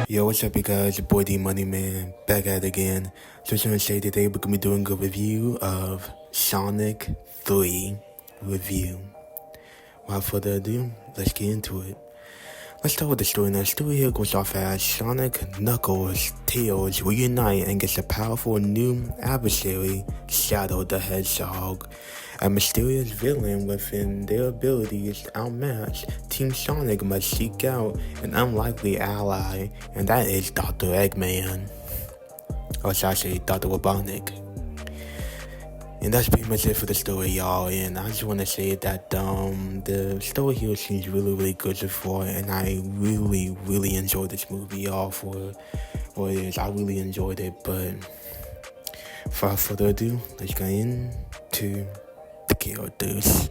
Yo, what's up, you guys? Your boy D Money Man, back at it again. Just want to say today we're gonna be doing a review of Sonic 3 review. Without further ado, let's get into it. Let's start with the story. Now, the story here goes off as Sonic, Knuckles, Tails reunite and gets a powerful new adversary, Shadow the Hedgehog. A mysterious villain within their abilities to outmatch, Team Sonic must seek out an unlikely ally, and that is Dr. Eggman. Or should I say Dr. Robotnik. And that's pretty much it for the story, y'all. And I just want to say that the story here seems really, really good so far. And I really, really enjoyed this movie, y'all, for what it is. I really enjoyed it. But without further ado, let's get into the characters.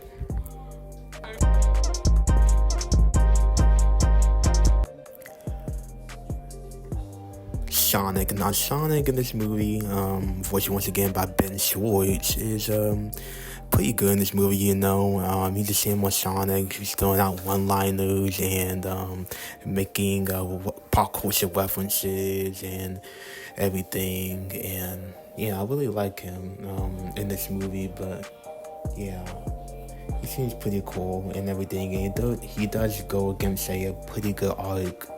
Sonic. Now, Sonic in this movie, voiced once again by Ben Schwartz, is pretty good in this movie, you know. He's the same with Sonic. He's throwing out one-liners and making pop culture references and everything. And yeah, I really like him in this movie, but yeah, he seems pretty cool and everything. And he does go against a pretty good arc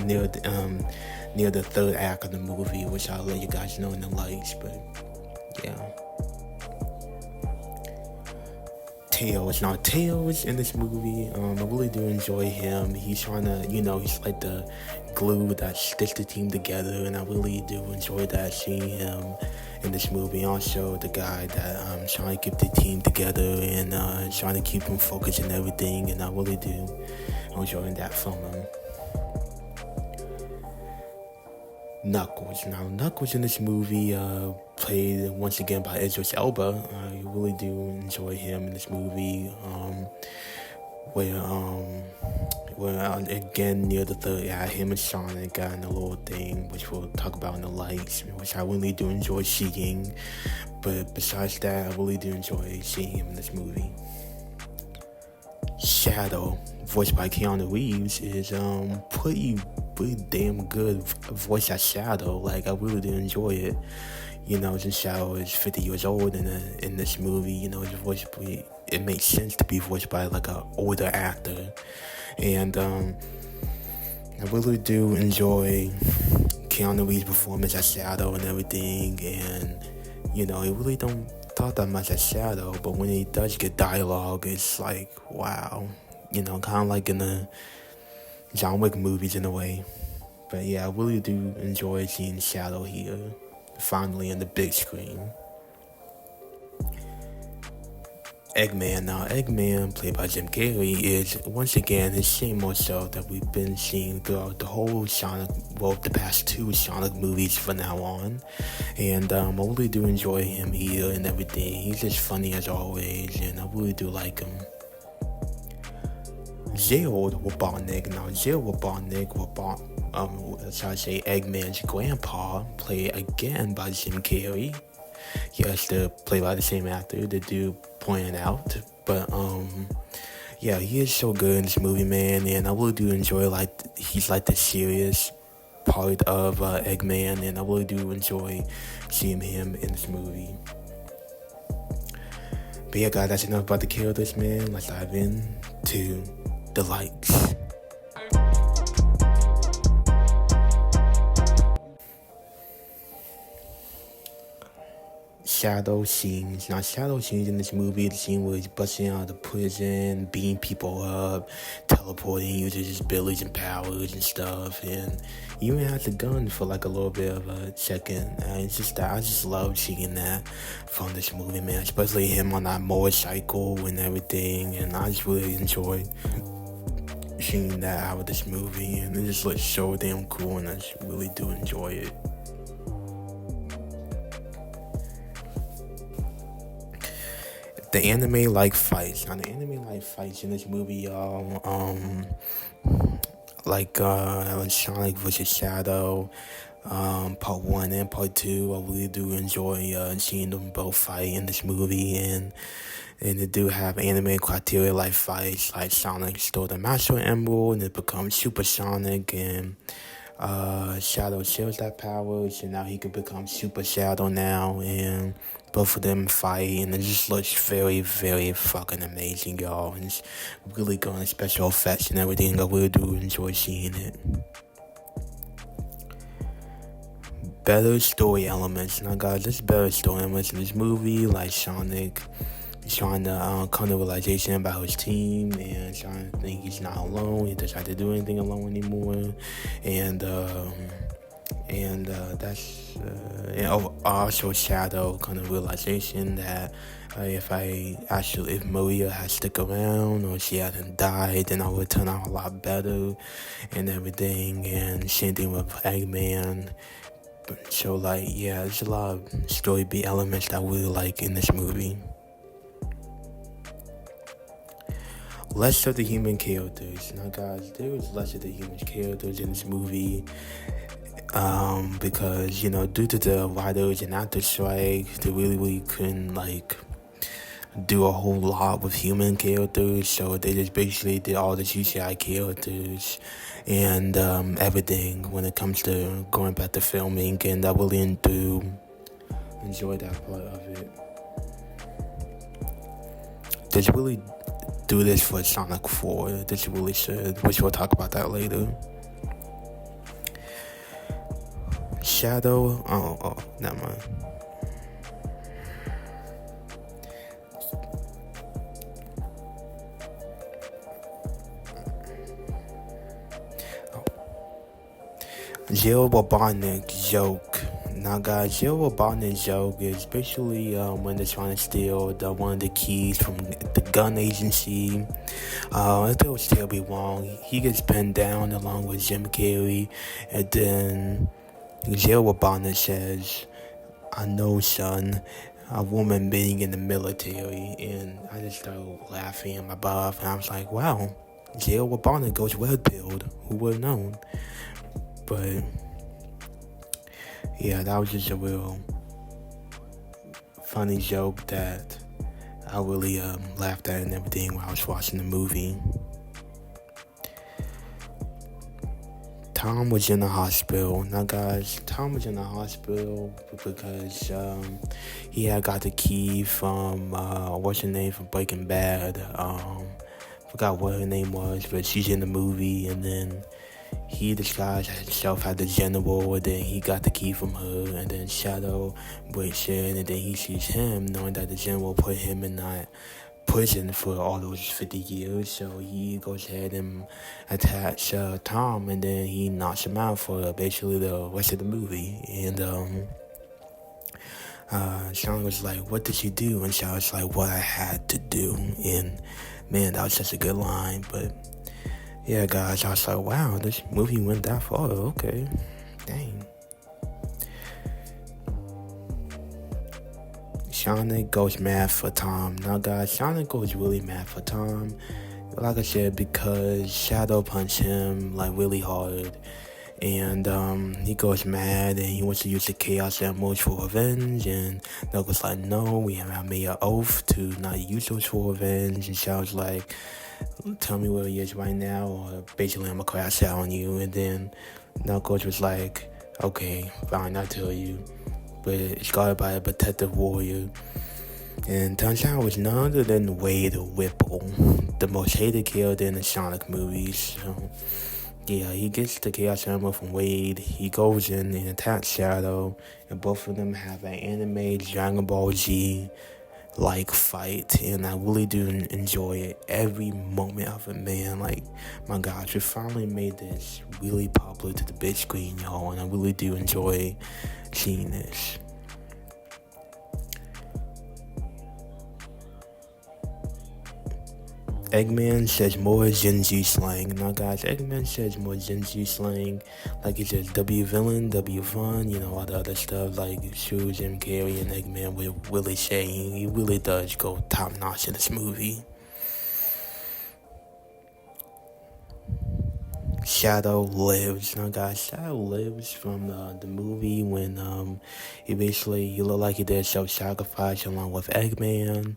near the third act of the movie, which I'll let you guys know in the lights. But yeah, Tails. Now, Tails in this movie, I really do enjoy him. He's trying to, he's like the glue that sticks the team together, and I really do enjoy that, seeing him in this movie. Also, the guy that trying to keep the team together and trying to keep him focused and everything, and I really do enjoy that from him. Knuckles. Now, Knuckles in this movie, played once again by Idris Elba. I really do enjoy him in this movie, where again, near the third act, him and Sonic got in a little thing, which we'll talk about in the lights, which I really do enjoy seeing. But besides that, I really do enjoy seeing him in this movie. Shadow, voiced by Keanu Reeves, is pretty damn good voice as Shadow. Like, I really do enjoy it. Since Shadow is 50 years old in this movie, his voice, it makes sense to be voiced by like an older actor. And I really do enjoy Keanu Reeves' performance as Shadow and everything. And he really don't talk that much as Shadow, but when he does get dialogue, it's like, wow. Kind of like in the John Wick movies in a way. But yeah, I really do enjoy seeing Shadow here, finally on the big screen. Eggman. Now, Eggman, played by Jim Carrey, is once again his same old self that we've been seeing throughout the whole the past two Sonic movies from now on. And I really do enjoy him here and everything. He's just funny as always, and I really do like him. Gerald Robotnik. Now, Gerald Robotnik, Eggman's grandpa, played again by Jim Carrey. Yes, they're played by the same actor, the dude pointed out. But yeah, he is so good in this movie, man, and I really do enjoy, he's like the serious part of Eggman, and I really do enjoy seeing him in this movie. But yeah, guys, that's enough about the characters, man. Let's dive into the lights. Shadow scenes. Now, Shadow scenes in this movie, the scene where he's busting out of the prison, beating people up, teleporting, using his abilities and powers and stuff, and he even has a gun for like a little bit of a second. And it's just that I just love seeing that from this movie, man, especially him on that motorcycle and everything, and I just really enjoy seeing that out of this movie, and it just looks so damn cool, and I just really do enjoy it. the anime like fights. Now the anime like fights in this movie, y'all. Like Sonic versus Shadow, part 1 and part 2. I really do enjoy seeing them both fight in this movie, and they do have anime criteria like fights, like Sonic stole the Master Emerald and it becomes Super Sonic, and Shadow shares that power, so now he could become Super Shadow now, and both of them fight, and it just looks very, very fucking amazing, y'all. And it's really good on special effects and everything. I really do enjoy seeing it. Better story elements. Now, guys, there's better story elements in this movie, like Sonic trying to come to realization about his team, and trying to think he's not alone. He doesn't have to do anything alone anymore, and also Shadow kind of realization that if Maria had stuck around or she hadn't died, then I would turn out a lot better and everything. And same thing with Eggman. So there's a lot of story beat elements that I really like in this movie. Less of the human characters. Now, guys, there was less of the human characters in this movie. Because, due to the writers and actors strike, they really couldn't, do a whole lot with human characters, so they just basically did all the CGI characters and everything when it comes to going back to filming, and I really do enjoy that part of it. There's really do this for Sonic 4. This really should, which we'll talk about that later. Shadow, never mind. Jill Robotnik's joke. Now, guys, Jill Robotnik's joke is basically when they're trying to steal one of the keys from the gun agency. It was terribly wrong. He gets pinned down along with Jim Carrey, and then Jill Robotnik says, "I know, son, a woman being in the military," and I just started laughing in my butt, and I was like, wow, Jill Robotnik goes red-pilled. Who would have known? But yeah, that was just a real funny joke that I really laughed at and everything while I was watching the movie. Tom was in the hospital. Now, guys, Tom was in the hospital because he had got the key from what's her name from Breaking Bad. Forgot what her name was, but she's in the movie, and then he disguised himself as the general, and then he got the key from her, and then Shadow breaks in, and then he sees him, knowing that the general put him in that prison for all those 50 years, so he goes ahead and attacks Tom, and then he knocks him out for basically the rest of the movie. And Sean was like, "What did you do?" And Sean was like, "What I had to do." And man, that was such a good line. But yeah, guys, I was like, wow, this movie went that far. Okay, dang. Sonic goes mad for Tom. Now, guys, Sonic goes really mad for Tom. Like I said, because Shadow punched him really hard, and he goes mad and he wants to use the Chaos Emeralds for revenge. And Knuckles like, no, we have made an oath to not use those for revenge. And Shadow's like, tell me where he is right now, or basically I'm gonna crash out on you. And then Knuckles was like, okay, fine, I'll tell you. But it's guarded by a protective warrior. And turns out it was none other than Wade Whipple, the most hated character in the Sonic movies. So, yeah, he gets the Chaos Emerald from Wade. He goes in and attacks Shadow, and both of them have an anime Dragon Ball Z fight, and I really do enjoy it, every moment of it, man. My gosh, we finally made this really popular to the big screen, y'all, and I really do enjoy seeing this. Eggman says more Gen Z slang. Now, guys, Eggman says more Gen Z slang. Like he says W villain, W fun, all the other stuff like Sue, Jim Carrey, and Eggman with Willie say. He really does go top notch in this movie. Shadow lives. Now, guys, Shadow lives from the movie when he looked like he did self-sacrifice along with Eggman.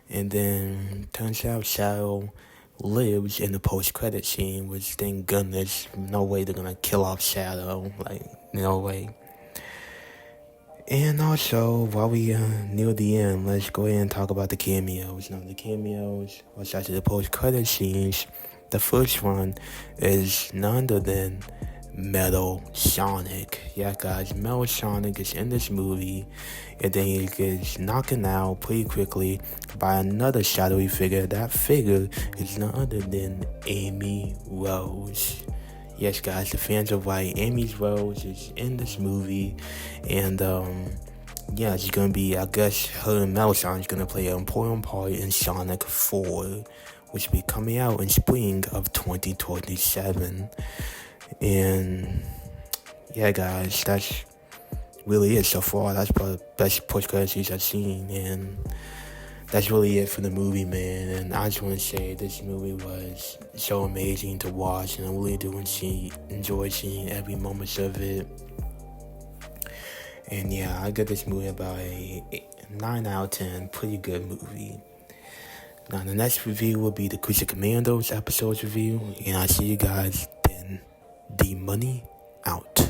And then turns out Shadow lives in the post-credit scene, which thank goodness, no way they're gonna kill off Shadow, like, no way. And also, while we near the end, let's go ahead and talk about the cameos. Now, the cameos, which actually the post-credit scenes, the first one is none other than Metal Sonic. Yeah, guys, Metal Sonic is in this movie, and then he gets knocked out pretty quickly by another shadowy figure. That figure is none other than Amy Rose. Yes, guys, the fans are right. Amy Rose is in this movie, and yeah, she's gonna be, I guess, her and Metal Sonic's gonna play an important part in Sonic 4, which will be coming out in spring of 2027. And yeah, guys, that's really it so far. That's probably the best post-credit scenes I've seen, and that's really it for the movie, man. And I just want to say this movie was so amazing to watch, and I really do enjoy seeing every moment of it. And yeah, I give this movie about a 9 out of 10. Pretty good movie. Now, the next review will be the Cruiser Commandos episodes review, and I'll see you guys then. D Money out.